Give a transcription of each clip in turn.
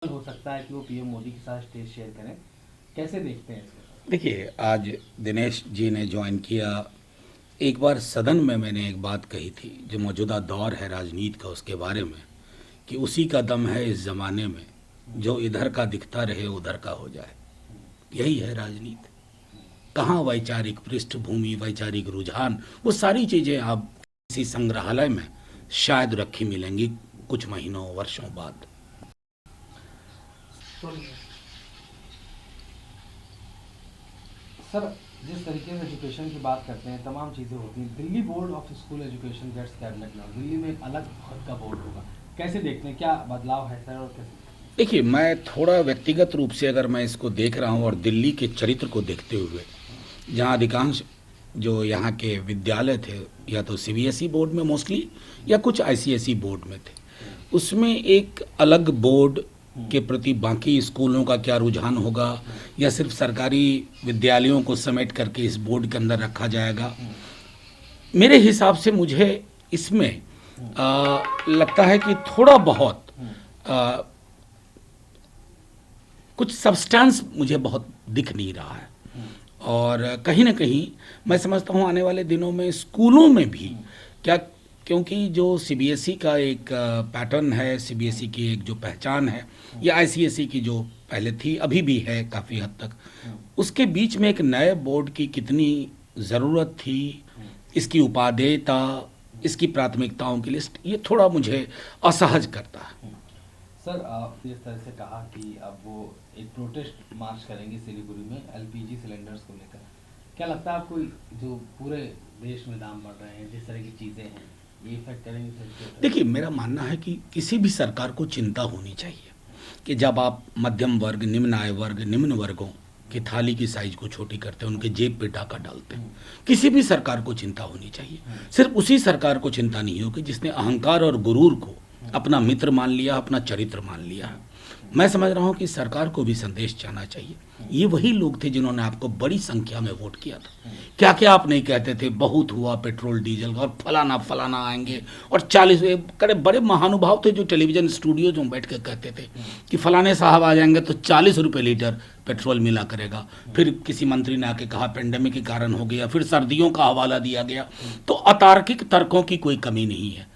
हो सकता है कि वो पीएम मोदी के साथ स्टेज शेयर करें। कैसे देखते हैं इसको? देखिए, आज दिनेश जी ने ज्वाइन किया। एक बार सदन में मैंने एक बात कही थी, जो मौजूदा दौर है राजनीति का उसके बारे में, कि उसी का दम है इस ज़माने में, जो इधर का दिखता रहे उधर का हो जाए। यही है राजनीति। कहाँ वैचारिक पृष्ठभूमि, वैचारिक रुझान, वो सारी चीज़ें आप किसी संग्रहालय में शायद रखी मिलेंगी कुछ महीनों वर्षों बाद। सर, जिस तरीके से एजुकेशन की बात करते हैं तमाम चीज़ें होती हैं। Delhi board of school education gets cabinet now. Delhi में एक अलग खुद का बोर्ड होगा। कैसे देखते हैं, क्या बदलाव है सर, और कैसे? देखिए, मैं थोड़ा व्यक्तिगत रूप से अगर मैं इसको देख रहा हूँ और दिल्ली के चरित्र को देखते हुए, जहाँ अधिकांश जो यहाँ के विद्यालय थे या तो सीबीएसई बोर्ड में मोस्टली या कुछ आईसीएसई बोर्ड में थे, उसमें एक अलग बोर्ड के प्रति बाकी स्कूलों का क्या रुझान होगा, या सिर्फ सरकारी विद्यालयों को समेट करके इस बोर्ड के अंदर रखा जाएगा। मेरे हिसाब से मुझे इसमें लगता है कि थोड़ा बहुत आ, कुछ सब्सटेंस मुझे बहुत दिख नहीं रहा है। और कहीं ना कहीं मैं समझता हूँ आने वाले दिनों में स्कूलों में भी क्या, क्योंकि जो सीबीएसई का एक पैटर्न है, सीबीएसई की एक जो पहचान है, या आईसीएसई की जो पहले थी अभी भी है काफ़ी हद तक, उसके बीच में एक नए बोर्ड की कितनी ज़रूरत थी, इसकी उपादेयता, इसकी प्राथमिकताओं की लिस्ट, ये थोड़ा मुझे असहज करता है। सर, आप जिस तरह से कहा कि अब वो एक प्रोटेस्ट मार्च करेंगे सिलीगुड़ी में एलपीजी सिलेंडर्स को लेकर, क्या लगता है आपको जो पूरे देश में दाम बढ़ रहे हैं, जिस तरह की चीज़ें हैं, ये इफेक्ट करेंगे सर इसके ऊपर? देखिए, मेरा मानना है कि किसी भी सरकार को चिंता होनी चाहिए कि जब आप मध्यम वर्ग, निम्न आय वर्ग, निम्न वर्गों की थाली की साइज को छोटी करते हैं, उनके जेब पे डाका डालते हैं, किसी भी सरकार को चिंता होनी चाहिए। सिर्फ उसी सरकार को चिंता नहीं हो कि जिसने अहंकार और गुरूर को अपना मित्र मान लिया, अपना चरित्र मान लिया है। मैं समझ रहा हूँ कि सरकार को भी संदेश जाना चाहिए। ये वही लोग थे जिन्होंने आपको बड़ी संख्या में वोट किया था। क्या क्या आप नहीं कहते थे, बहुत हुआ पेट्रोल डीजल का, और फलाना फलाना आएंगे, और 40 करे बड़े महानुभाव थे जो टेलीविजन स्टूडियो में बैठ के कहते थे कि फलाने साहब आ जाएंगे तो 40 रुपये लीटर पेट्रोल मिला करेगा। फिर किसी मंत्री ने आके कहा पेंडेमिक के कारण हो गया, फिर सर्दियों का हवाला दिया गया। तो अतार्किक तर्कों की कोई कमी नहीं है,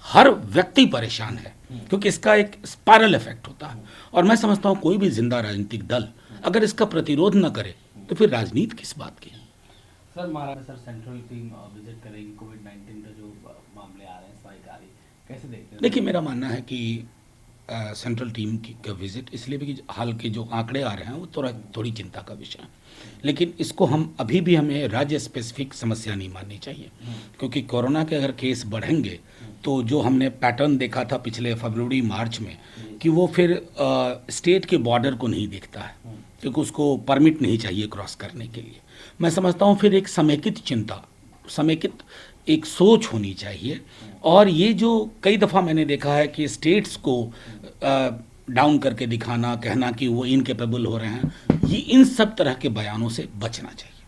हर व्यक्ति परेशान है, क्योंकि इसका एक स्पाइरल इफेक्ट होता है। और मैं समझता हूँ कोई भी जिंदा राजनीतिक दल अगर इसका प्रतिरोध न करे तो फिर राजनीति किस बात की। Sir, Maharashtra sir central team visit करेगी। कोविड-19 का जो मामले आ रहे हैं, स्पाइक आ रही है, कैसे देखते हैं? देखिए, मेरा मानना है कि सेंट्रल टीम की का विजिट इसलिए भी कि हाल के जो आंकड़े आ रहे हैं वो थोड़ी चिंता का विषय है, लेकिन इसको हम अभी भी हमें राज्य स्पेसिफिक समस्या नहीं माननी चाहिए। क्योंकि कोरोना के अगर केस बढ़ेंगे तो जो हमने पैटर्न देखा था पिछले फरवरी मार्च में, कि वो फिर स्टेट के बॉर्डर को नहीं देखता है, क्योंकि उसको परमिट नहीं चाहिए क्रॉस करने के लिए। मैं समझता हूँ फिर एक समेकित चिंता, समेकित एक सोच होनी चाहिए। और ये जो कई दफ़ा मैंने देखा है कि स्टेट्स को डाउन करके दिखाना, कहना कि वो इनकेपेबल हो रहे हैं, ये इन सब तरह के बयानों से बचना चाहिए।